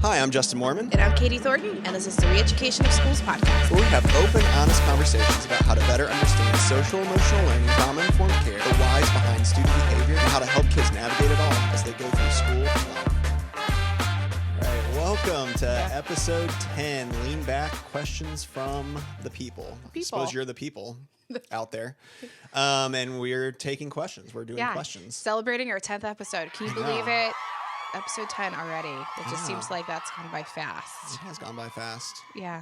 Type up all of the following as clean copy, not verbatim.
Hi, I'm Justin Moorman. And I'm Katie Thornton, and this is the Re-Education of Schools podcast. Where we have open, honest conversations about how to better understand social emotional learning, trauma-informed care, the whys behind student behavior, and how to help kids navigate it all as they go through school and life. All right, welcome to episode 10, Lean Back, Questions from the People. I suppose you're the people out there. And we're taking questions. We're doing questions. Celebrating our 10th episode. Can you believe it? Episode 10 already. It just seems like that's gone by fast. It has gone by fast. Yeah.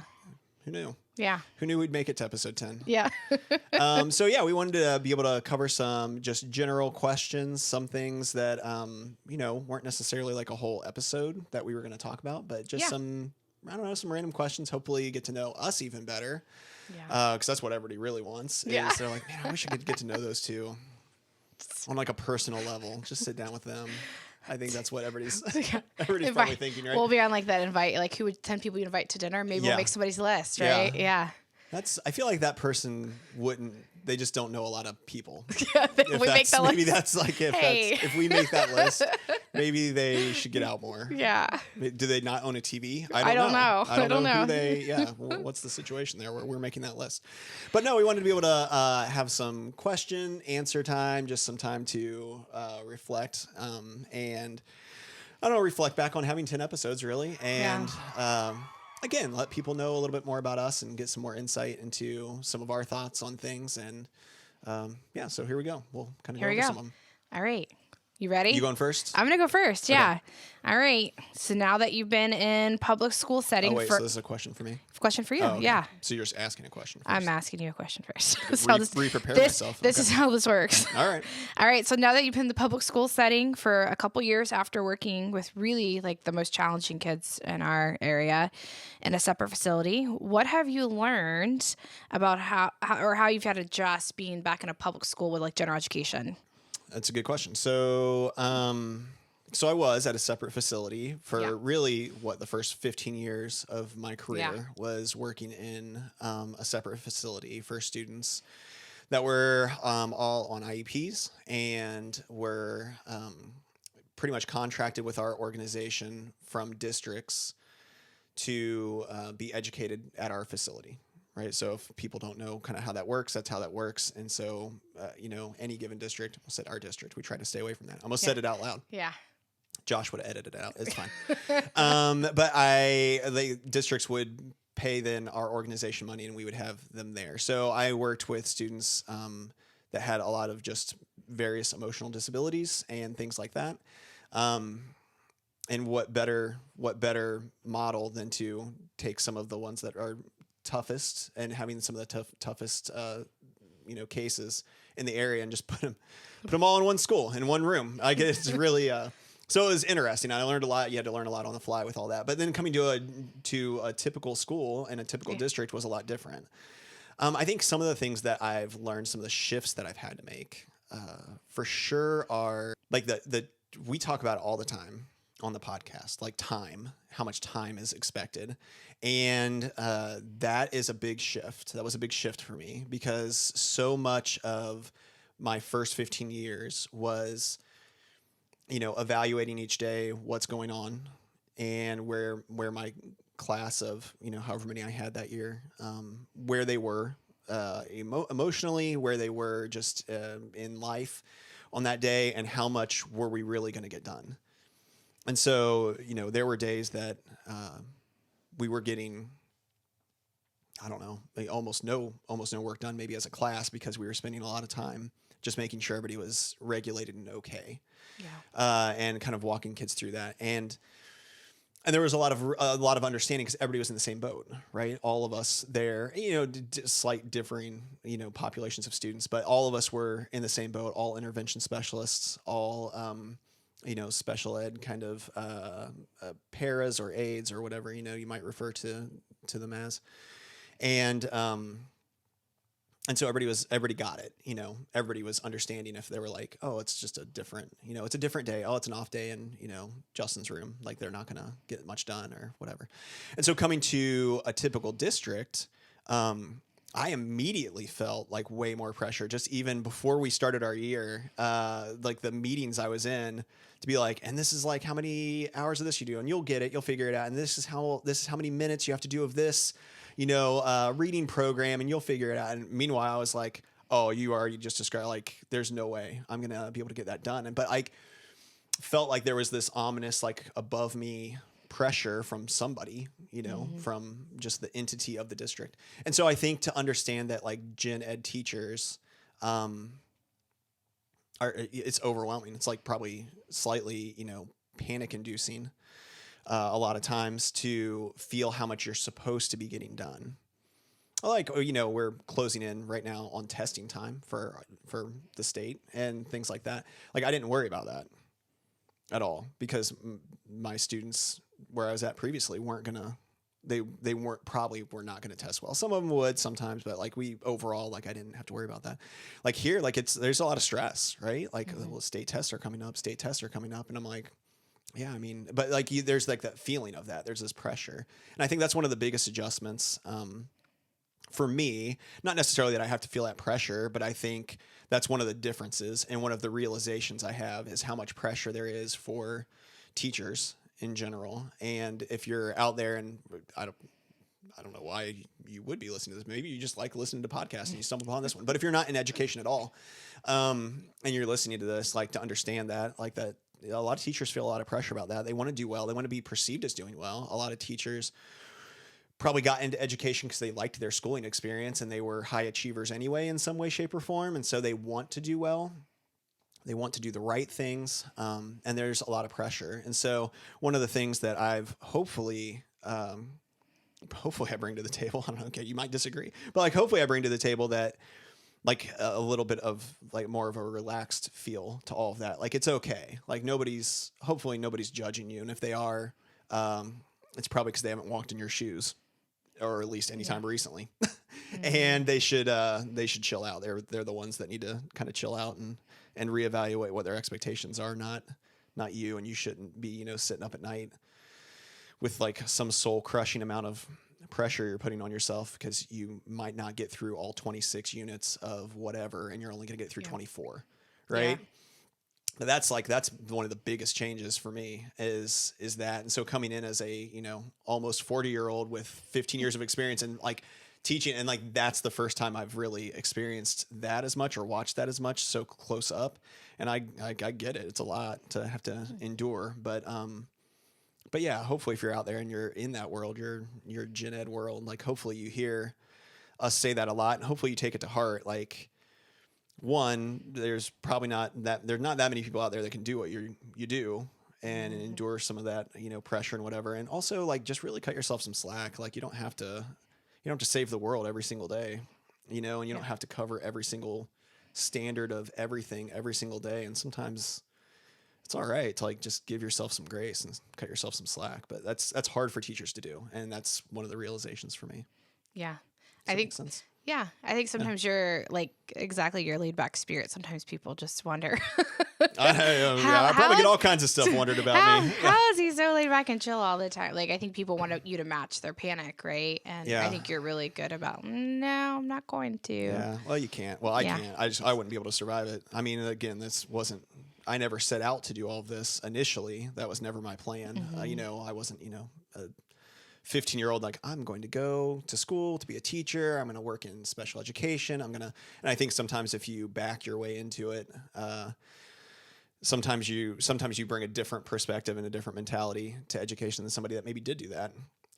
Who knew? Yeah. Who knew we'd make it to episode 10? Yeah. We wanted to be able to cover some just general questions, some things that, weren't necessarily like a whole episode that we were going to talk about, but just some random questions. Hopefully you get to know us even better. Yeah. Because that's what everybody really wants. Is they're like, man, I wish I could get to know those two on like a personal level. Just sit down with them. I think that's what everybody's probably thinking, right? We'll be on like that invite, like 10 people you invite to dinner. Maybe we'll make somebody's list, right? Yeah. I feel like that person they just don't know a lot of people. If we make that list, maybe they should get out more. Yeah. Do they not own a TV? I don't know. I don't know. What's the situation there? We're making that list. But no, we wanted to be able to have some question answer time, just some time to reflect and reflect back on having 10 episodes really. And, again, let people know a little bit more about us and get some more insight into some of our thoughts on things. And so here we go. We'll kind of go over some of them. All right. You ready? You going first? I'm going to go first. Yeah. Okay. All right. So now that you've been in public school setting. So this is a question for me? Question for you. Oh, okay. Yeah. So you're just asking a question first. I'm asking you a question first. Prepare myself. This is how this works. All right. All right. So now that you've been in the public school setting for a couple years after working with really like the most challenging kids in our area in a separate facility, what have you learned about how you've had to adjust being back in a public school with like general education? That's a good question. So I was at a separate facility for really the first 15 years of my career was working in a separate facility for students that were all on IEPs and were pretty much contracted with our organization from districts to be educated at our facility. Right. So if people don't know kind of how that works, that's how that works. And so, any given district, I said our district, we try to stay away from that. I almost said it out loud. Yeah. Josh would have edited it out. It's fine. But the districts would pay then our organization money and we would have them there. So I worked with students that had a lot of just various emotional disabilities and things like that. And what better model than to take some of the ones that are toughest and having some of the toughest cases in the area and just put them all in one school in one room. I guess it's really so it was interesting. I learned a lot. You had to learn a lot on the fly with all that. But then coming to a typical school and a typical district was a lot different. I think some of the things that I've learned, some of the shifts that I've had to make, for sure are like we talk about it all the time on the podcast, like time, how much time is expected. And that is a big shift. That was a big shift for me because so much of my first 15 years was, evaluating each day what's going on and where my class of, however many I had that year, where they were emotionally, where they were just in life on that day, and how much were we really going to get done. And so, there were days that we were getting, almost no work done, maybe as a class, because we were spending a lot of time just making sure everybody was regulated and okay. Yeah. And kind of walking kids through that. And there was a lot of understanding because everybody was in the same boat, right? All of us there, slight differing, populations of students, but all of us were in the same boat, all intervention specialists, all, special ed kind of paras or aides or whatever, you might refer to them as. And so everybody got it, everybody was understanding if they were like, oh, it's just a different day. Oh, it's an off day in, Justin's room. Like they're not going to get much done or whatever. And so coming to a typical district, I immediately felt like way more pressure, just even before we started our year, like the meetings I was in, to be like, and this is like how many hours of this you do, and you'll get it, you'll figure it out, and this is how many minutes you have to do of this, reading program, and you'll figure it out. And meanwhile, I was like, oh, you already just described, like, there's no way I'm gonna be able to get that done. But I felt like there was this ominous, like, above me pressure from somebody, from just the entity of the district. And so I think to understand that, like, gen ed teachers, it's overwhelming. It's like probably slightly, panic inducing, a lot of times, to feel how much you're supposed to be getting done. Like, we're closing in right now on testing time for the state and things like that. Like, I didn't worry about that at all, because my students where I was at previously weren't gonna, they weren't were not gonna test well. Some of them would sometimes, but like overall, like, I didn't have to worry about that. Like here, like there's a lot of stress, right? Like, well, state tests are coming up, and I'm like, yeah, I mean, but like there's like that feeling of that. There's this pressure, and I think that's one of the biggest adjustments for me. Not necessarily that I have to feel that pressure, but I think that's one of the differences, and one of the realizations I have is how much pressure there is for teachers in general. And if you're out there, and I don't know why you would be listening to this. Maybe you just like listening to podcasts and you stumble upon this one. But if you're not in education at all, and you're listening to this, like, to understand that, like, that a lot of teachers feel a lot of pressure about that. They want to do well. They want to be perceived as doing well. A lot of teachers probably got into education because they liked their schooling experience, and they were high achievers anyway in some way, shape, or form. And so they want to do well. They want to do the right things. And there's a lot of pressure. And so one of the things that I've hopefully I bring to the table, I don't know, okay, you might disagree, but like, hopefully I bring to the table that, like, a little bit of, like, more of a relaxed feel to all of that. Like, it's okay. Like, hopefully nobody's judging you. And if they are, it's probably because they haven't walked in your shoes, or at least anytime recently. And they should chill out. They're the ones that need to kind of chill out and reevaluate what their expectations are, not you. And you shouldn't be, sitting up at night with, like, some soul crushing amount of pressure you're putting on yourself because you might not get through all 26 units of whatever, and you're only going to get through 24. Right. Yeah. That's one of the biggest changes for me is that. And so coming in as a, almost 40-year-old with 15 years of experience and, like, teaching, and, like, that's the first time I've really experienced that as much, or watched that as much, so close up. And I get it. It's a lot to have to endure, but yeah, hopefully if you're out there and you're in that world, your gen ed world, like, hopefully you hear us say that a lot, and hopefully you take it to heart. Like, one, there's not that many people out there that can do what you do and endure some of that, pressure and whatever. And also, like, just really cut yourself some slack. Like, you don't have to save the world every single day, and you don't have to cover every single standard of everything every single day. And sometimes it's all right to, like, just give yourself some grace and cut yourself some slack. But that's hard for teachers to do. And that's one of the realizations for me. Yeah. Does that make sense? Yeah. I think sometimes you're, like, exactly your laid back spirit. Sometimes people just wonder. I probably get all kinds of stuff wondered about me. How is he so laid back and chill all the time? Like, I think people want you to match their panic, right? And I think you're really good about, no, I'm not going to. Yeah. Well, you can't. Well, I can't. I wouldn't be able to survive it. I mean, again, I never set out to do all of this initially. That was never my plan. I wasn't, a 15-year-old, like, I'm going to go to school to be a teacher. I'm going to work in special education. And I think sometimes if you back your way into it, sometimes you bring a different perspective and a different mentality to education than somebody that maybe did do that.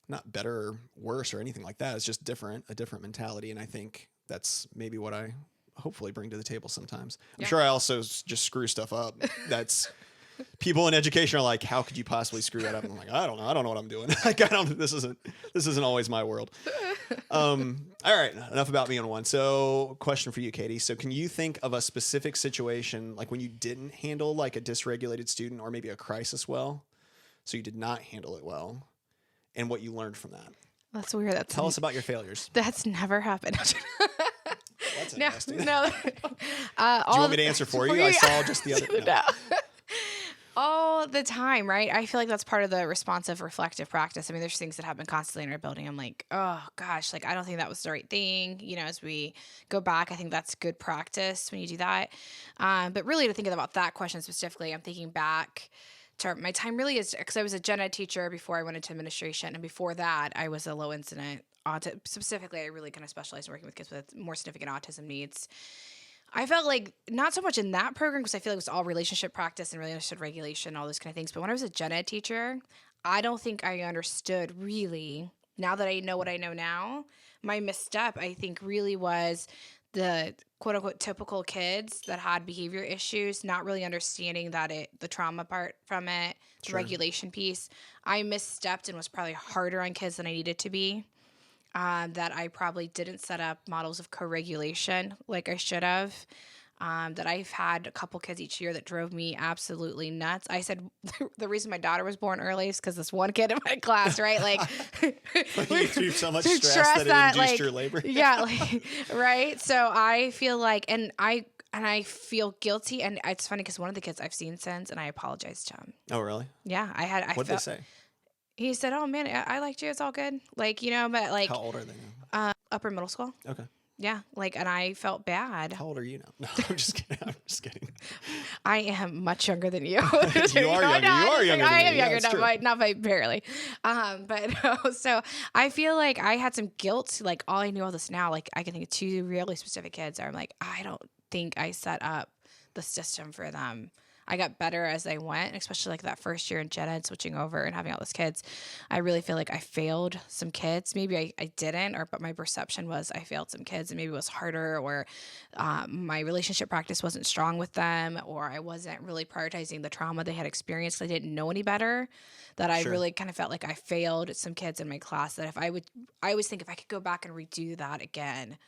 Not better or worse or anything like that. It's just a different mentality. And I think that's maybe what I hopefully bring to the table sometimes. I'm sure I also just screw stuff up. That's people in education are like, how could you possibly screw that up? And I'm like, I don't know what I'm doing. Like, this isn't always my world. All right, enough about me on one. So, question for you, Katie. So, can you think of a specific situation, like when you didn't handle, like, a dysregulated student or maybe a crisis well, so you did not handle it well, and what you learned from that? That's weird. Tell us about your failures. That's never happened. That's interesting. No. Do you want me to answer for you? I saw just the other. No. All the time, right? I feel like that's part of the responsive reflective practice. I mean, there's things that happen constantly in our building. I'm like, oh gosh, like I don't think that was the right thing. You know, as we go back, I think that's good practice when you do that. But really, to think about that question specifically, I'm thinking back to my time really is because I was a gen ed teacher before I went into administration, and before that, I was a low incident autism. Specifically, I really kind of specialized in working with kids with more significant autism needs. I felt like not so much in that program because I feel like it was all relationship practice and really understood regulation, all those kind of things. But when I was a gen ed teacher, I don't think I understood really, now that I know what I know now, my misstep, I think, really was the quote unquote typical kids that had behavior issues, not really understanding that the trauma part from it, the Sure. regulation piece. I misstepped and was probably harder on kids than I needed to be. That I probably didn't set up models of co-regulation like I should have. That I've had a couple kids each year that drove me absolutely nuts. I said the reason my daughter was born early is because this one kid in my class, right? Like, You threw so much stress that it induced your labor. Yeah, like, right. So I feel like, and I feel guilty, and it's funny because one of the kids I've seen since, and I apologized to him. Oh, really? Yeah, What did they say? He said, "Oh man, I liked you. It's all good." Like, you know, but like, How old are they now? upper middle school. Okay. Yeah, like, and I felt bad. How old are you now? No, I'm just kidding. I'm just kidding. I am much younger than you. You are younger. You are younger. I am than me. younger, Yeah, not by barely. But no, so I feel like I had some guilt. Like, all I knew all this now, like I can think of two really specific kids where I'm like, I don't think I set up the system for them. I got better as I went, especially like that first year in gen ed, switching over and having all those kids. I really feel like I failed some kids. Maybe I didn't, but my perception was I failed some kids, and maybe it was harder, or my relationship practice wasn't strong with them, or I wasn't really prioritizing the trauma they had experienced because I didn't know any better. That I Sure. really kind of felt like I failed some kids in my class. That I always think if I could go back and redo that again,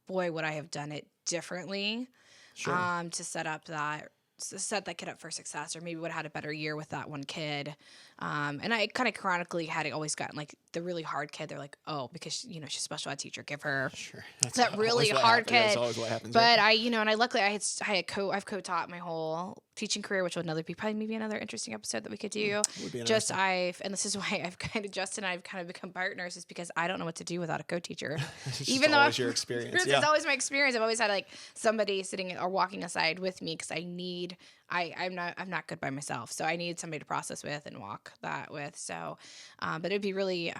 boy, would I have done it differently. Sure. To set that kid up for success, or maybe would have had a better year with that one kid. And I kind of chronically had always gotten like the really hard kid. They're like, oh, because she's a special ed teacher, give her Sure. That's that really hard kid. That's always what happens. But right? and I luckily I've co-taught my whole teaching career, which would probably maybe another interesting episode that we could do. Would be Just interesting. and this is why Justin and I've kind of become partners, is because I don't know what to do without a co-teacher. It's just Even though always your experience. it's always my experience. I've always had like somebody sitting or walking aside with me because I'm not good by myself, so I need somebody to process with and walk that with. So, but it'd be really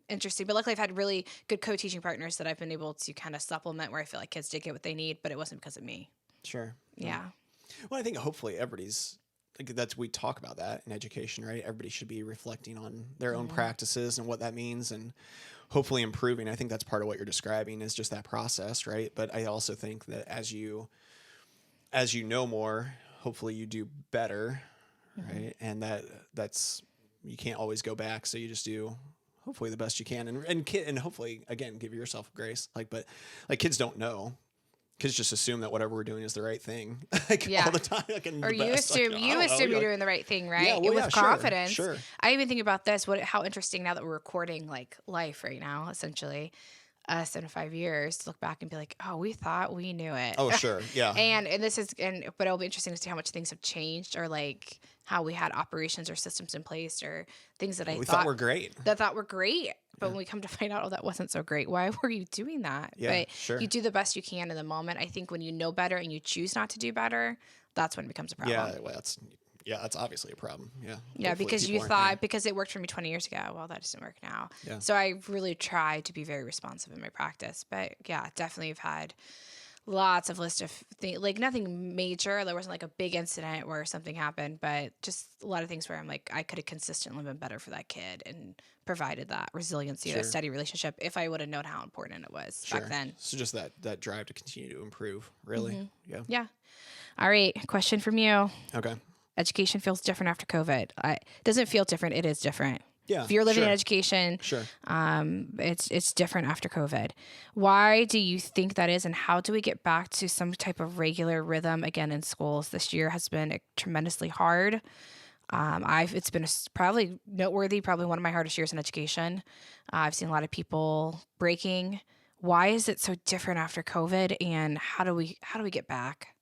interesting. But luckily, I've had really good co-teaching partners that I've been able to kind of supplement, where I feel like kids did get what they need, but it wasn't because of me. Sure. Yeah. Well, I think hopefully everybody's we talk about that in education, right? Everybody should be reflecting on their own practices and what that means, and hopefully improving. I think that's part of what you're describing is just that process, right? But I also think that as you know more, hopefully you do better, right? And that's you can't always go back, so you just do hopefully the best you can, and hopefully again give yourself grace. But kids don't know. Kids just assume that whatever we're doing is the right thing, all the time. Or you assume you're doing the right thing, right? Yeah, with confidence. Sure. I even think about this. How interesting now that we're recording like life right now, essentially. Us in 5 years to look back and be like, oh, we thought we knew it. Oh, sure. Yeah. But it'll be interesting to see how much things have changed, or like how we had operations or systems in place, or things that we thought were great. But when we come to find out, oh, that wasn't so great. Why were you doing that? Yeah, but sure. You do the best you can in the moment. I think when you know better and you choose not to do better, that's when it becomes a problem. Yeah, well, that's obviously a problem. Yeah. Yeah, because you thought, because it worked for me 20 years ago. Well, that doesn't work now. Yeah. So I really tried to be very responsive in my practice. But yeah, definitely have had lots of list of things, like nothing major. There wasn't like a big incident where something happened, but just a lot of things where I'm like, I could have consistently been better for that kid and provided that resiliency, that steady relationship, if I would have known how important it was back then. So just that drive to continue to improve, really. Mm-hmm. Yeah. Yeah. All right. Question from you. Okay. Education feels different after COVID. It doesn't feel different. It is different. Yeah. If you're living in education, it's different after COVID. Why do you think that is, and how do we get back to some type of regular rhythm again in schools? This year has been tremendously hard. It's been probably noteworthy, probably one of my hardest years in education. I've seen a lot of people breaking. Why is it so different after COVID, and how do we get back?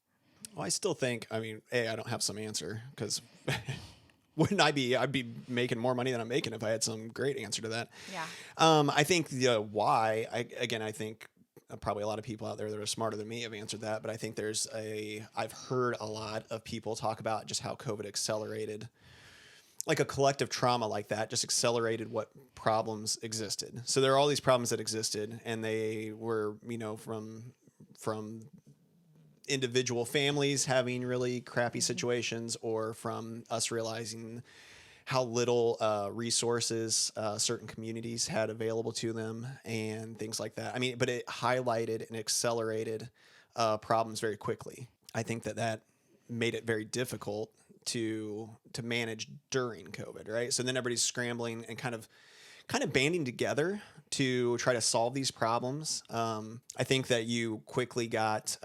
Well, I still think, I mean, I don't have some answer because wouldn't I'd be making more money than I'm making if I had some great answer to that. Yeah. I think the why, I think probably a lot of people out there that are smarter than me have answered that, but I think I've heard a lot of people talk about just how COVID accelerated, like a collective trauma like that just accelerated what problems existed. So there are all these problems that existed, and they were, from individual families having really crappy situations, or from us realizing how little resources certain communities had available to them and things like that. I mean, but it highlighted and accelerated problems very quickly. I think that made it very difficult to manage during COVID, right? So then everybody's scrambling and kind of banding together to try to solve these problems. I think that you quickly got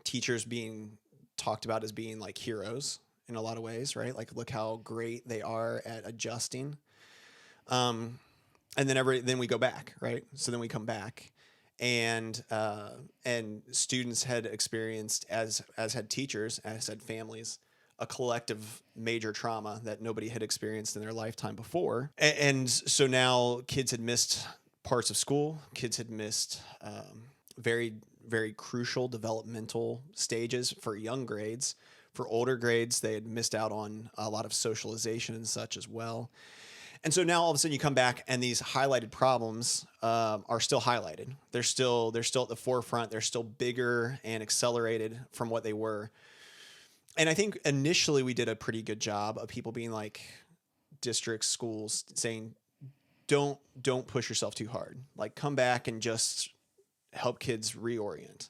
teachers being talked about as being like heroes in a lot of ways, right? Like, look how great they are at adjusting. And then we go back, right? So then we come back, and students had experienced, as had teachers, as had families, a collective major trauma that nobody had experienced in their lifetime before. And so now kids had missed parts of school. Kids had missed very, very crucial developmental stages for young grades. For older grades, they had missed out on a lot of socialization and such as well. And so now all of a sudden you come back and these highlighted problems are still highlighted. They're still at the forefront. They're still bigger and accelerated from what they were. And I think initially we did a pretty good job of people being like, districts, schools, saying, don't push yourself too hard. Like, come back and just help kids reorient.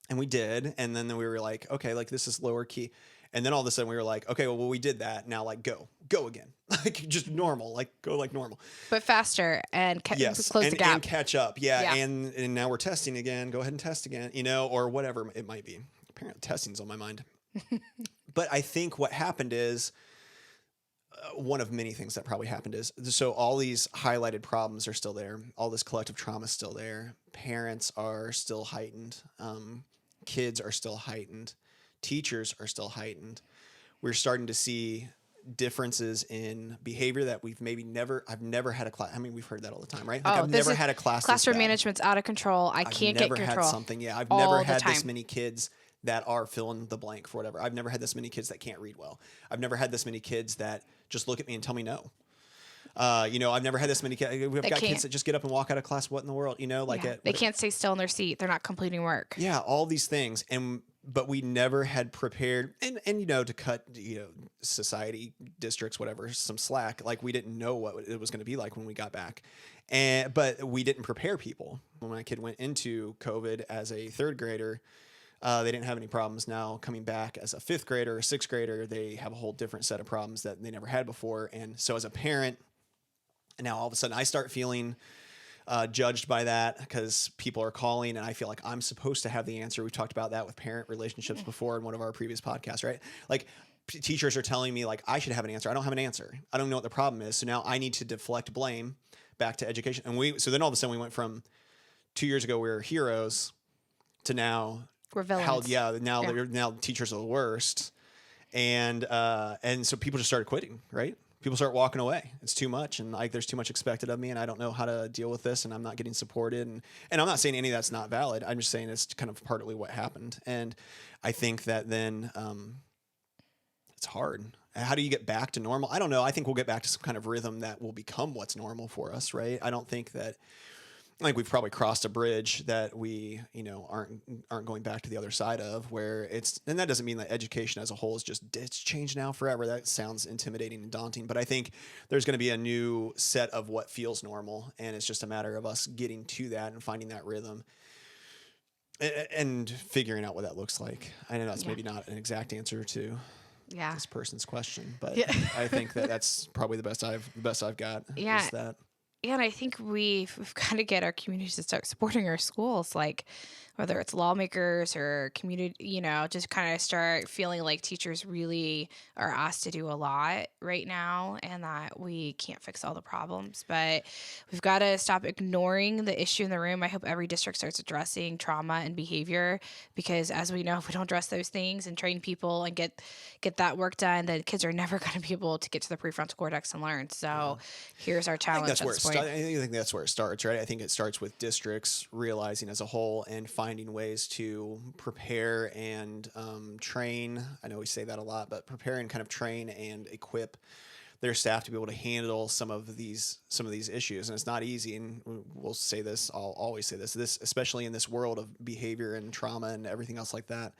And we did. And then we were like, okay, like, this is lower key. And then all of a sudden we were like, okay, well, we did that. Now, like, go again. Like, just normal, like, go like normal. But faster and yes, close the gap. And catch up. Yeah. And now we're testing again. Go ahead and test again, or whatever it might be. Apparently testing's on my mind. But I think what happened is, one of many things that probably happened is, so all these highlighted problems are still there. All this collective trauma is still there. Parents are still heightened. Kids are still heightened. Teachers are still heightened. We're starting to see differences in behavior that I've never had a class. I mean, we've heard that all the time, right? Like, I've never had a class. Classroom management's out of control. I've can't get control. Never had something. Yeah. I've never had this many kids that are fill in the blank for whatever. I've never had this many kids that can't read well. I've never had this many kids that just look at me and tell me no. I've never had this many kids. We've got kids that just get up and walk out of class. What in the world? They can't stay still in their seat. They're not completing work. Yeah. All these things. But we never had prepared and to cut, society, districts, whatever, some slack. Like, we didn't know what it was going to be like when we got back. But we didn't prepare people. When my kid went into COVID as a third grader, they didn't have any problems. Now coming back as a fifth grader or sixth grader, they have a whole different set of problems that they never had before. And so as a parent, now all of a sudden I start feeling judged by that because people are calling and I feel like I'm supposed to have the answer. We've talked about that with parent relationships before in one of our previous podcasts, right? Like, teachers are telling me like I should have an answer. I don't have an answer. I don't know what the problem is. So now I need to deflect blame back to education. And so then all of a sudden we went from 2 years ago we were heroes to now we're villains. Now teachers are the worst. And so people just started quitting, right? People start walking away. It's too much. And like, there's too much expected of me and I don't know how to deal with this and I'm not getting supported. And I'm not saying any of that's not valid. I'm just saying it's kind of partly what happened. And I think that then, it's hard. How do you get back to normal? I don't know. I think we'll get back to some kind of rhythm that will become what's normal for us. Right. I don't think that, like, we've probably crossed a bridge that we, aren't going back to the other side of, where and that doesn't mean that education as a whole it's changed now forever. That sounds intimidating and daunting, but I think there's going to be a new set of what feels normal. And it's just a matter of us getting to that and finding that rhythm and figuring out what that looks like. I know that's maybe not an exact answer to this person's question, but I think that's probably the best I've got. Yeah. Is that. Yeah, and I think we've got to get our communities to start supporting our schools, like whether it's lawmakers or community, just kind of start feeling like teachers really are asked to do a lot right now and that we can't fix all the problems. But we've got to stop ignoring the issue in the room. I hope every district starts addressing trauma and behavior because as we know, if we don't address those things and train people and get that work done, then kids are never going to be able to get to the prefrontal cortex and learn. So here's our challenge. I think that's where it starts, right? I think it starts with districts realizing as a whole and finding ways to prepare and train. I know we say that a lot, but prepare and kind of train and equip their staff to be able to handle some of these issues. And it's not easy. And we'll say this, I'll always say this, especially in this world of behavior and trauma and everything else like that.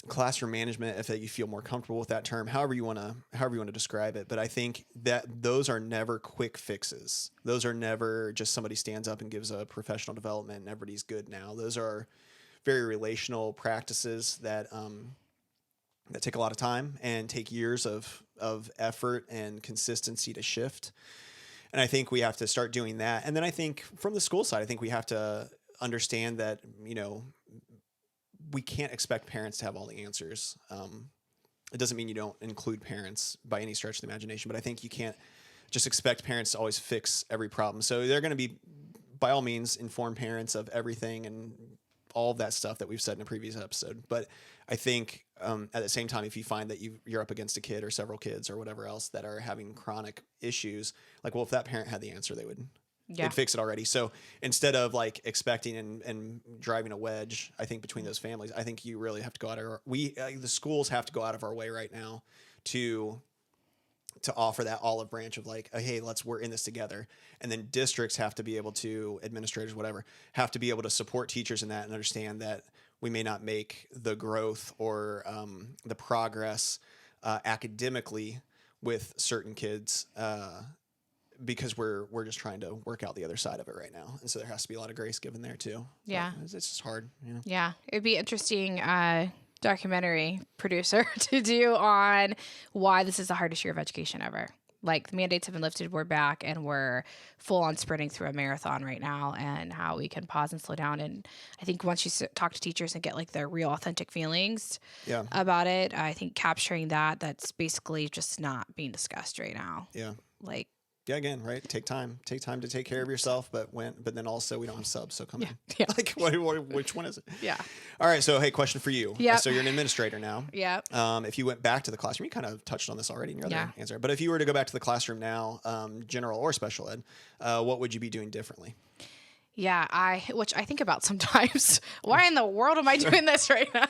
Classroom management, if you feel more comfortable with that term, however you want to describe it. But I think that those are never quick fixes. Those are never just somebody stands up and gives a professional development and everybody's good now. Those are very relational practices that take a lot of time and take years of effort and consistency to shift. And I think we have to start doing that. And then I think from the school side, I think we have to understand that, we can't expect parents to have all the answers. It doesn't mean you don't include parents by any stretch of the imagination, but I think you can't just expect parents to always fix every problem. So they're going to be, by all means, informed parents of everything and all of that stuff that we've said in a previous episode. But I think at the same time, if you find that you're up against a kid or several kids or whatever else that are having chronic issues, like, well, if that parent had the answer, they'd fix it already. So instead of like expecting and driving a wedge, I think between those families, I think you really have to go out of the schools have to go out of our way right now to offer that olive branch of like, hey, we're in this together. And then districts have to be able to, administrators, whatever, have to be able to support teachers in that and understand that we may not make the growth or the progress academically with certain kids because we're just trying to work out the other side of it right now. And so there has to be a lot of grace given there too. Yeah. But it's just hard, Yeah. It'd be interesting documentary producer to do on why this is the hardest year of education ever. Like the mandates have been lifted, we're back, and we're full on sprinting through a marathon right now, and how we can pause and slow down. And I think once you talk to teachers and get like their real authentic feelings about it, I think capturing that's basically just not being discussed right now. Yeah. Yeah, again, right? Take time to take care of yourself, but then also we don't have subs, so come in. Yeah. Like, which one is it? Yeah. All right. So, hey, question for you. Yeah. So you're an administrator now. Yeah. If you went back to the classroom, you kind of touched on this already in your other answer, but if you were to go back to the classroom now, general or special ed, what would you be doing differently? Yeah, which I think about sometimes. Why in the world am I doing this right now?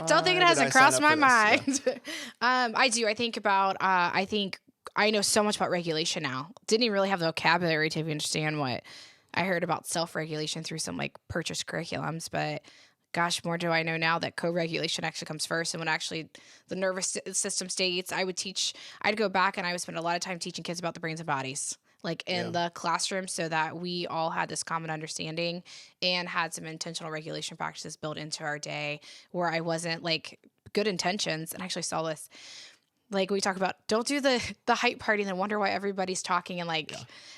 Don't think it hasn't crossed my mind. Yeah. I do. I think about, I know so much about regulation now. Didn't even really have the vocabulary to understand what I heard about self-regulation through some like purchased curriculums, but gosh, more do I know now that co-regulation actually comes first. And when actually the nervous system states, I'd go back and I would spend a lot of time teaching kids about the brains and bodies, like in the classroom, so that we all had this common understanding and had some intentional regulation practices built into our day where I wasn't like good intentions. And I actually saw this. Like we talk about, don't do the hype party and then wonder why everybody's talking. And like,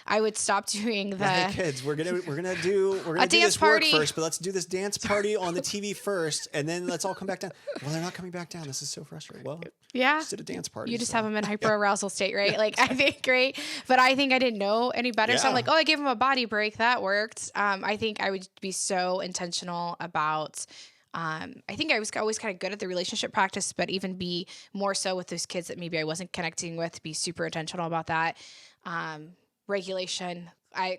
I would stop doing the hey kids. We're gonna do dance this party work first, but let's do this dance party on the TV first, and then let's all come back down. Well, they're not coming back down. This is so frustrating. Well, just did a dance party. You just have them in hyperarousal state, right? Like I think great, but I think I didn't know any better. So I'm like, I gave them a body break. That worked. I think I would be so intentional about. I think I was always kind of good at the relationship practice, but even be more so with those kids that maybe I wasn't connecting with, be super intentional about that. Regulation,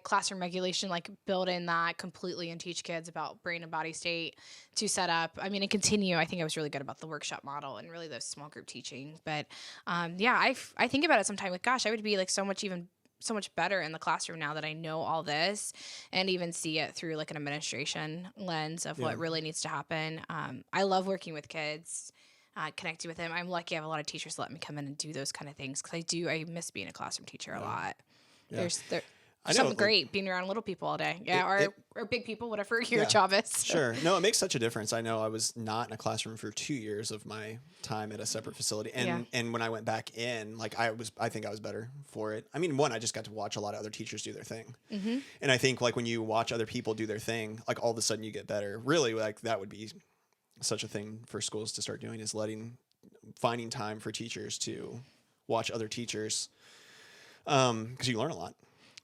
classroom regulation, like build in that completely and teach kids about brain and body state to set up. I mean, and continue. I think I was really good about the workshop model and really those small group teaching. But I think about it sometimes like, gosh, I would be like so much better in the classroom now that I know all this and even see it through like an administration lens of what really needs to happen. I love working with kids, connecting with them. I'm lucky I have a lot of teachers let me come in and do those kind of things because I miss being a classroom teacher a lot. Yeah. I know, Something great being around little people all day. Yeah, or big people, whatever your job is. Sure. No, it makes such a difference. I know I was not in a classroom for 2 years of my time at a separate facility. And when I went back in, like I think I was better for it. I mean, one, I just got to watch a lot of other teachers do their thing. Mm-hmm. And I think like when you watch other people do their thing, like all of a sudden you get better. Really, like that would be such a thing for schools to start doing, is finding time for teachers to watch other teachers. 'Cause you learn a lot.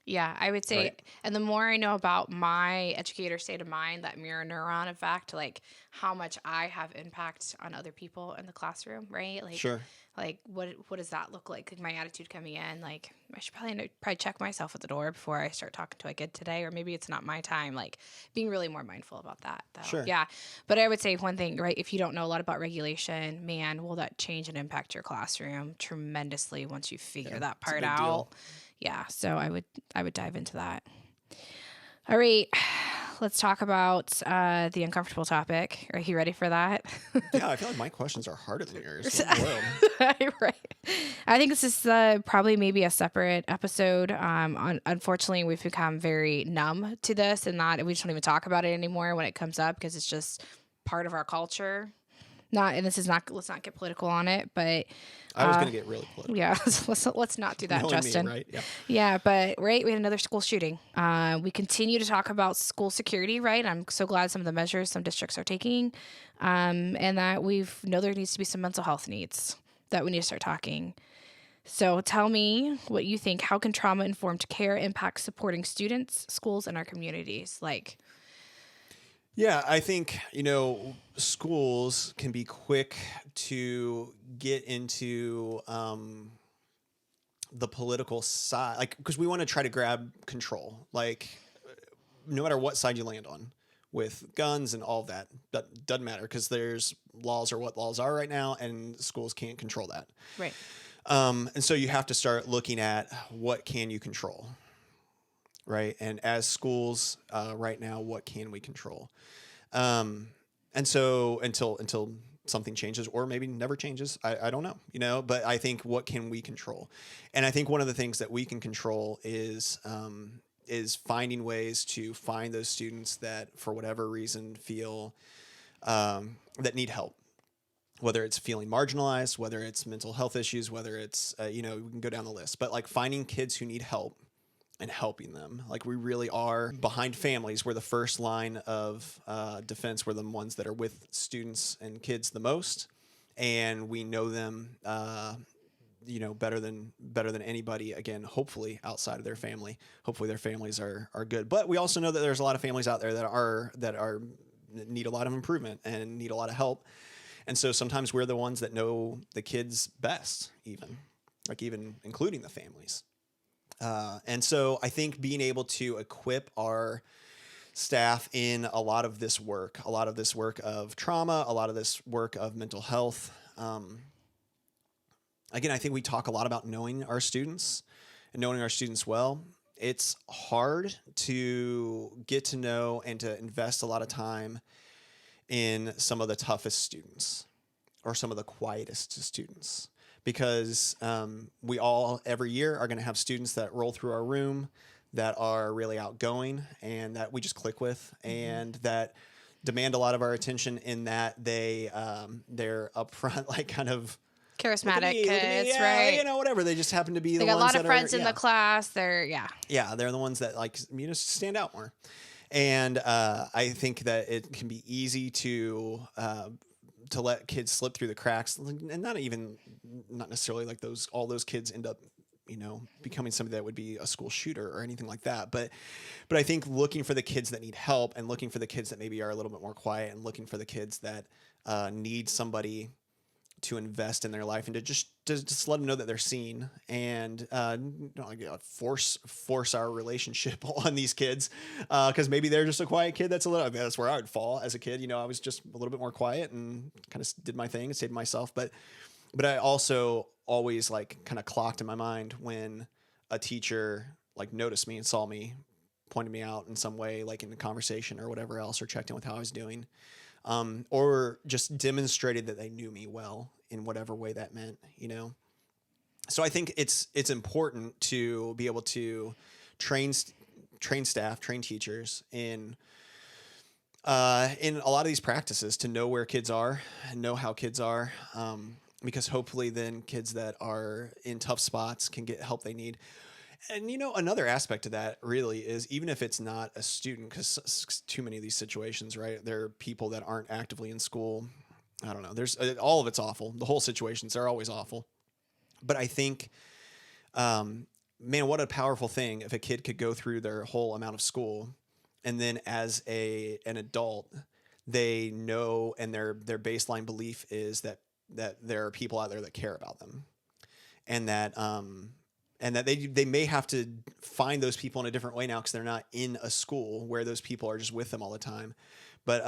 Yeah, I would say, right. And the more I know about my educator state of mind, that mirror neuron effect, like how much I have impact on other people in the classroom, right? Like, sure. Like what does that look like? My attitude coming in, like I should probably check myself at the door before I start talking to a kid today, or maybe it's not my time. Like being really more mindful about that, though. Sure. Yeah, but I would say one thing, right? If you don't know a lot about regulation, man, will that change and impact your classroom tremendously once you figure that part out. Deal. Yeah, so I would dive into that. All right, let's talk about the uncomfortable topic. Are you ready for that? Yeah, I feel like my questions are harder than yours. Right. I think this is probably maybe a separate episode. Unfortunately, we've become very numb to this, and we just don't even talk about it anymore when it comes up, because it's just part of our culture. Let's not get political on it, but I was going to get really political. Yeah, let's not do that, Justin. Me, right? Yeah. Yeah, but right, we had another school shooting. We continue to talk about school security, right? I'm so glad some of the measures some districts are taking, and that we know there needs to be some mental health needs that we need to start talking. So tell me what you think. How can trauma-informed care impact supporting students, schools, and our communities? Yeah, I think, schools can be quick to get into the political side, because we want to try to grab control, no matter what side you land on with guns and all of that. That doesn't matter, because there's laws are what laws are right now, and schools can't control that. Right. And so you have to start looking at what can you control. Right. And as schools right now, what can we control? And so until something changes, or maybe never changes, I don't know, but I think what can we control? And I think one of the things that we can control is finding ways to find those students that for whatever reason feel that need help. Whether it's feeling marginalized, whether it's mental health issues, whether it's, we can go down the list, but finding kids who need help and helping them. We really are behind families. We're the first line of defense. We're the ones that are with students and kids the most, and we know them, better than anybody. Again, hopefully outside of their family. Hopefully their families are good. But we also know that there's a lot of families out there that need a lot of improvement and need a lot of help. And so sometimes we're the ones that know the kids best, even including the families. And so I think being able to equip our staff in a lot of this work of trauma, a lot of this work of mental health. Again, I think we talk a lot about knowing our students and knowing our students well. It's hard to get to know and to invest a lot of time in some of the toughest students or some of the quietest students. Because we all, every year, are going to have students that roll through our room that are really outgoing and that we just click with, and that demand a lot of our attention in that they're upfront, kind of charismatic kids, right? Whatever. They just happen to be they the ones that are... They got a lot of friends in the class. They're the ones that stand out more. And I think that it can be easy to let kids slip through the cracks, and not necessarily all those kids end up, becoming somebody that would be a school shooter or anything like that. But I think looking for the kids that need help, and looking for the kids that maybe are a little bit more quiet, and looking for the kids that need somebody to invest in their life, and to just let them know that they're seen, and force our relationship on these kids, because maybe they're just a quiet kid. That's that's where I would fall as a kid. I was just a little bit more quiet and kind of did my thing and stayed to myself. But I also always kind of clocked in my mind when a teacher noticed me and saw me, pointed me out in some way, in the conversation or whatever else, or checked in with how I was doing. Or just demonstrated that they knew me well in whatever way that meant, So I think it's important to be able to train staff, train teachers in a lot of these practices to know where kids are and know how kids are. Because hopefully then kids that are in tough spots can get help they need. And, another aspect of that really is even if it's not a student, because too many of these situations, right? There are people that aren't actively in school. I don't know. There's all of it's awful. The whole situations are always awful. But I think, man, what a powerful thing if a kid could go through their whole amount of school and then as an adult, they know and their baseline belief is that there are people out there that care about them, and that they may have to find those people in a different way now because they're not in a school where those people are just with them all the time. But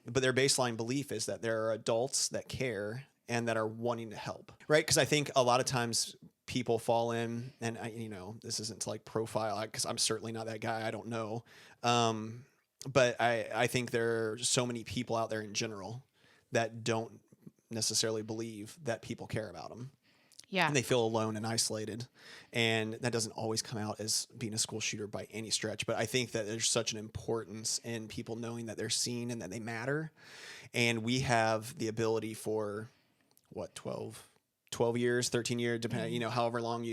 their baseline belief is that there are adults that care and that are wanting to help, right? Because I think a lot of times people fall in, and this isn't to like profile because I'm certainly not that guy. I don't know, but I think there are so many people out there in general that don't necessarily believe that people care about them. Yeah. And they feel alone and isolated. And that doesn't always come out as being a school shooter by any stretch. But I think that there's such an importance in people knowing that they're seen and that they matter. And we have the ability for, 12 years, 13 years, depending, however long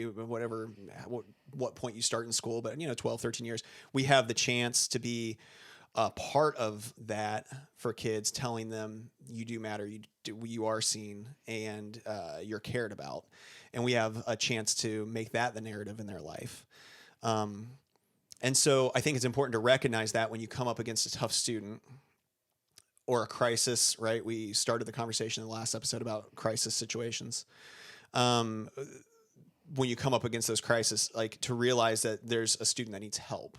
what point you start in school. But, 12, 13 years, we have the chance to be a part of that for kids, telling them you do matter, you are seen, and you're cared about, and we have a chance to make that the narrative in their life. And so I think it's important to recognize that when you come up against a tough student or a crisis, right? We started the conversation in the last episode about crisis situations. When you come up against those crises, like to realize that there's a student that needs help.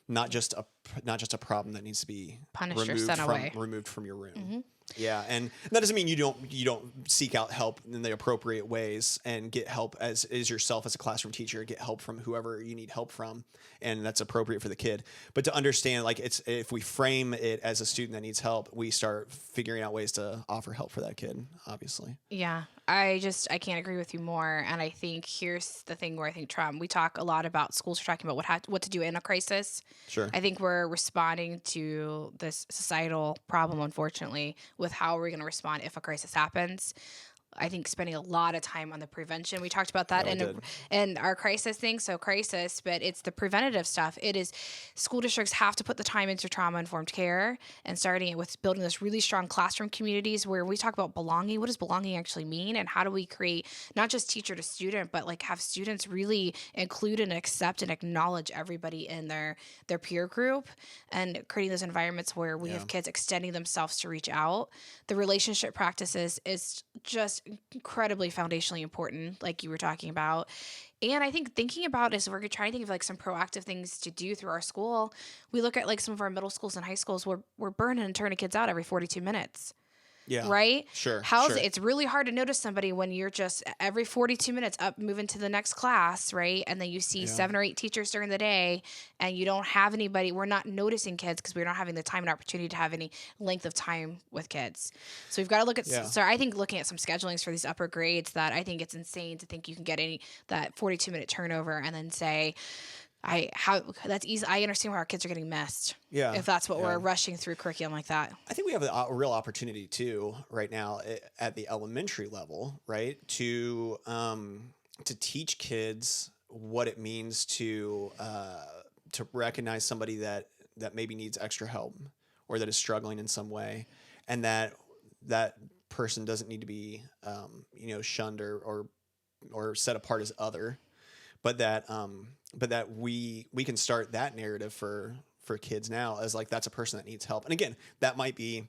Not just a problem that needs to be punished or sent away, removed from your room. Mm-hmm. Yeah, and that doesn't mean you don't seek out help in the appropriate ways and get help as yourself as a classroom teacher. Get help from whoever you need help from, and that's appropriate for the kid. But to understand, like if we frame it as a student that needs help, we start figuring out ways to offer help for that kid. Obviously. Yeah, I can't agree with you more. And I think here's the thing where I think we talk a lot about schools are talking about what to do in a crisis. Sure. I think we're responding to this societal problem, unfortunately, with how we're going to respond if a crisis happens. I think spending a lot of time on the prevention. We talked about that in our crisis thing. So crisis, but it's the preventative stuff. It is school districts have to put the time into trauma-informed care and starting it with building those really strong classroom communities where we talk about belonging. What does belonging actually mean? And how do we create not just teacher to student, but like have students really include and accept and acknowledge everybody in their peer group and creating those environments where we have kids extending themselves to reach out. The relationship practices is just incredibly foundationally important, like you were talking about. And I think thinking about is we're trying to think of like some proactive things to do through our school. We look at like some of our middle schools and high schools where we're burning and turning kids out every 42 minutes. Yeah. Right? Sure. It's really hard to notice somebody when you're just every 42 minutes up moving to the next class, right? And then you see 7 or 8 teachers during the day and you don't have anybody. We're not noticing kids because we're not having the time and opportunity to have any length of time with kids. So we've got to look at, so I think looking at some schedulings for these upper grades that I think it's insane to think you can get that 42-minute turnover and then say, that's easy. I understand why our kids are getting messed. Yeah. If that's what we're rushing through curriculum like that. I think we have a real opportunity too right now at the elementary level, right? To teach kids what it means to recognize somebody that maybe needs extra help or that is struggling in some way, and that person doesn't need to be shunned or set apart as other. But that we can start that narrative for kids now as like that's a person that needs help. And again, that might be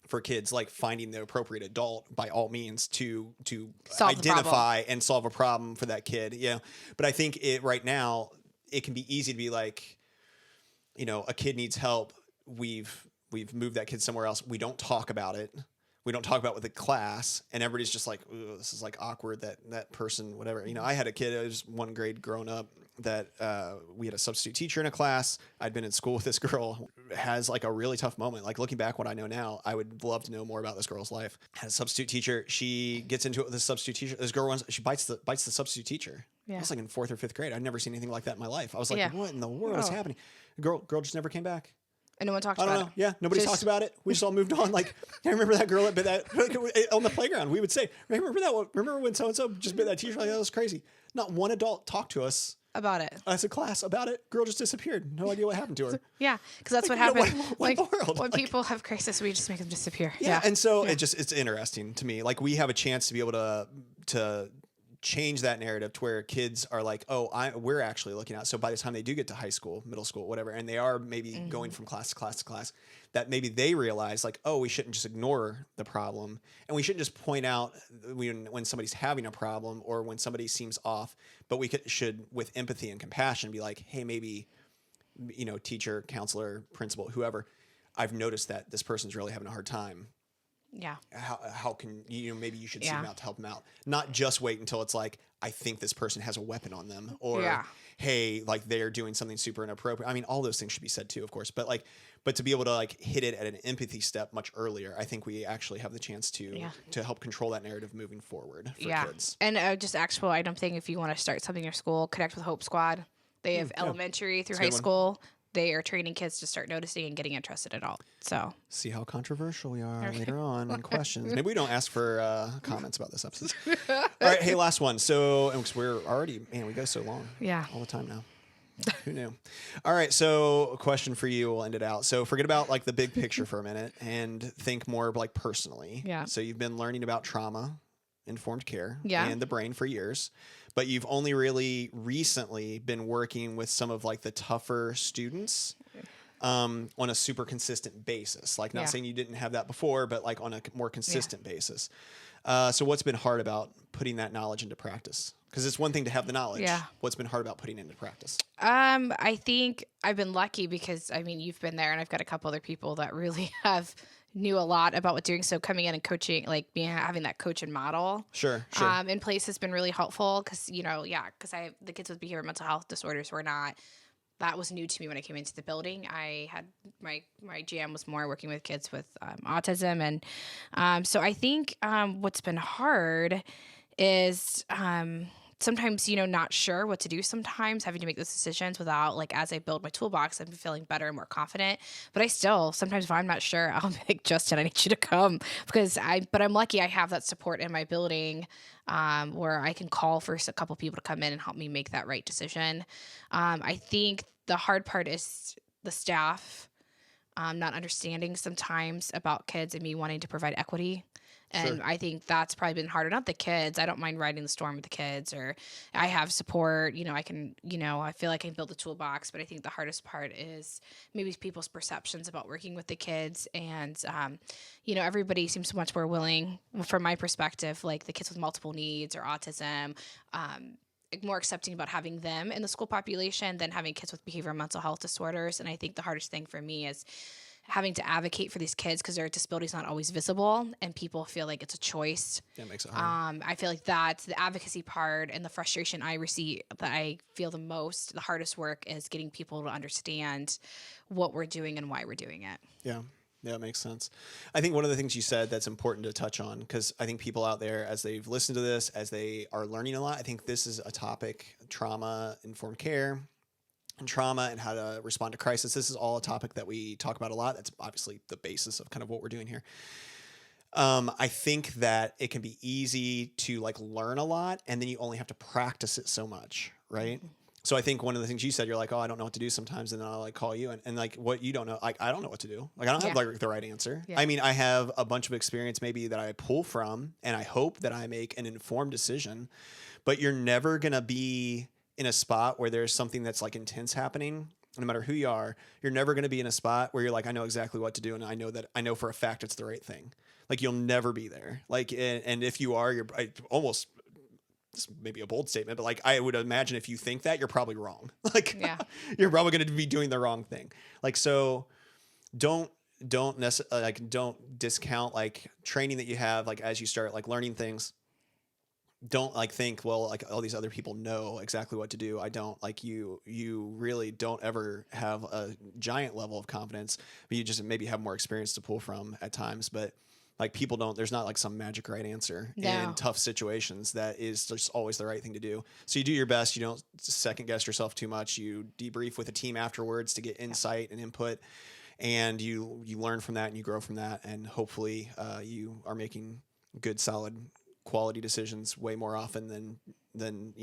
for kids like finding the appropriate adult by all means to identify and solve a problem for that kid. Yeah. But I think right now it can be easy to be like, a kid needs help. We've moved that kid somewhere else. We don't talk about it. we don't talk about with the class, and everybody's just like, ooh, this is like awkward that person, whatever. You know, I had a kid, it was one grade grown up that we had a substitute teacher in a class. I'd been in school with this girl, has like a really tough moment. Like looking back what I know now, I would love to know more about this girl's life. Had a substitute teacher. She gets into it with this substitute teacher. This girl she bites the substitute teacher. Yeah. I was like in 4th or 5th grade. I'd never seen anything like that in my life. I was like, Yeah. what in the world is happening? Girl just never came back. And no one talked I don't about know. it. Yeah, nobody Just- talked about it. We just all moved on. Like, I remember that girl that bit that on the playground. We would say, "Remember that? Remember when so and so just bit that teacher? Like that was crazy." Not one adult talked to us About it. as a class about it. Girl just disappeared. No idea what happened to her. Yeah, because that's Like, what you know, happens. what Like world? when Like- people have crisis, we just make them disappear. Yeah, and so it's interesting to me. Like we have a chance to be able to change that narrative to where kids are like, oh, we're actually looking at. So by the time they do get to high school, middle school, whatever, and they are maybe going from class to class to class, that maybe they realize like, oh, we shouldn't just ignore the problem, and we shouldn't just point out when somebody's having a problem or when somebody seems off, but we should with empathy and compassion be like, hey, maybe, you know, teacher, counselor, principal, whoever, I've noticed that this person's really having a hard time. Yeah. How can you know, maybe you should seek Yeah. them out to help them out, not just wait until it's like, I think this person has a weapon on them, or Yeah. hey, like they're doing something super inappropriate. I mean, all those things should be said too, of course, but to be able to like hit it at an empathy step much earlier, I think we actually have the chance to help control that narrative moving forward for kids. And just actual item thing, if you want to start something in your school, connect with Hope Squad. They have elementary through high good one. school. They are training kids to start noticing and getting interested at all. So See how controversial we are later on in questions. Maybe we don't ask for comments about this episode. All right, hey, last one. So, and we're already, man, we go so long. Yeah. All the time now. Who knew? All right, so a question for you. We'll end it out. So forget about like the big picture for a minute and think more like personally. Yeah. So you've been learning about trauma, informed care, Yeah. and the brain for years, but you've only really recently been working with some of like the tougher students on a super consistent basis. Like not Yeah. saying you didn't have that before, but like on a more consistent basis. So what's been hard about putting that knowledge into practice? Because it's one thing to have the knowledge. Yeah. What's been hard about putting it into practice? I think I've been lucky because I mean you've been there, and I've got a couple other people that really have knew a lot about what doing. So coming in and coaching, like having that coach and model, Sure. in place has been really helpful because the kids with behavioral mental health disorders were not. That was new to me when I came into the building. I had my jam was more working with kids with autism, and so I think what's been hard is sometimes not sure what to do. Sometimes having to make those decisions without as I build my toolbox, I'm feeling better and more confident. But I still sometimes if I'm not sure, I'll be like, Justin, I need you to come But I'm lucky I have that support in my building. Where I can call for a couple people to come in and help me make that right decision. I think the hard part is the staff not understanding sometimes about kids and me wanting to provide equity. And Sure. I think that's probably been harder. Not the kids. I don't mind riding the storm with the kids, or I have support. I can, I feel like I can build a toolbox. But I think the hardest part is maybe people's perceptions about working with the kids. And, everybody seems much more willing, from my perspective, like the kids with multiple needs or autism, more accepting about having them in the school population than having kids with behavioral mental health disorders. And I think the hardest thing for me is having to advocate for these kids because their disability is not always visible and people feel like it's a choice. That makes it hard. I feel like that's the advocacy part and the frustration I receive that I feel the most. The hardest work is getting people to understand what we're doing and why we're doing it. Yeah. Yeah, it makes sense. I think one of the things you said that's important to touch on, because I think people out there, as they've listened to this, as they are learning a lot, I think this is a topic, trauma, informed care, and trauma and how to respond to crisis. This is all a topic that we talk about a lot. That's obviously the basis of kind of what we're doing here. I think that it can be easy to learn a lot and then you only have to practice it so much, right? So I think one of the things you said, you're like, oh, I don't know what to do sometimes. And then I'll call you and what you don't know, I don't know what to do. I don't have the right answer. Yeah. I mean, I have a bunch of experience maybe that I pull from and I hope that I make an informed decision, but you're never going to be in a spot where there's something that's intense happening. No matter who you are, you're never going to be in a spot where you're like, I know exactly what to do. And I know for a fact it's the right thing. You'll never be there. And if you are, almost, this may be a bold statement, but I would imagine if you think that, you're probably wrong. You're probably going to be doing the wrong thing. So don't don't discount like training that you have, like as you start like learning things. Don't like think, well, like all these other people know exactly what to do. I don't. Like you really don't ever have a giant level of confidence, but you just maybe have more experience to pull from at times. But like people don't, there's not like some magic right answer in tough situations that is just always the right thing to do. So you do your best. You don't second guess yourself too much. You debrief with a team afterwards to get insight and input, and you learn from that and you grow from that. And hopefully you are making good, solid, quality decisions way more often than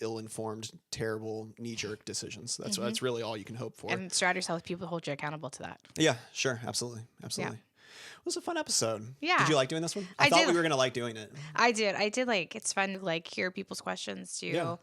ill-informed, terrible, knee-jerk decisions. That's really all you can hope for. And surround yourself with people who hold you accountable to that. Yeah, sure, absolutely. It was a fun episode. Yeah. Did you like doing this one? I thought we were gonna like doing it. I did. Like, it's fun to like hear people's questions to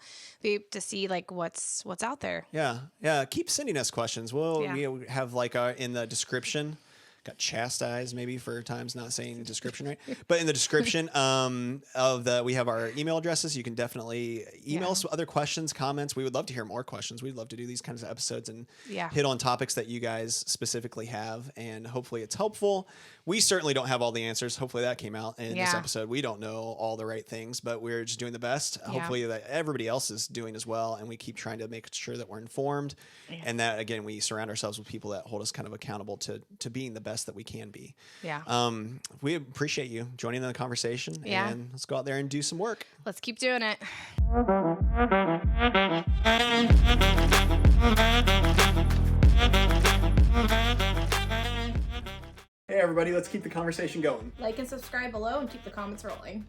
see like what's out there. Yeah. Keep sending us questions. We have like in the description. Got chastised maybe for times not saying the description right, but in the description we have our email addresses. You can definitely email us other questions, comments. We would love to hear more questions. We'd love to do these kinds of episodes and hit on topics that you guys specifically have, and hopefully it's helpful. We certainly don't have all the answers. Hopefully that came out in this episode. We don't know all the right things, but we're just doing the best. Hopefully that everybody else is doing as well, and we keep trying to make sure that we're informed, and that again we surround ourselves with people that hold us kind of accountable to being the best that we can be. We appreciate you joining in the conversation, and let's go out there and do some work. Let's keep doing it. Hey everybody, let's keep the conversation going. Like and subscribe below and keep the comments rolling.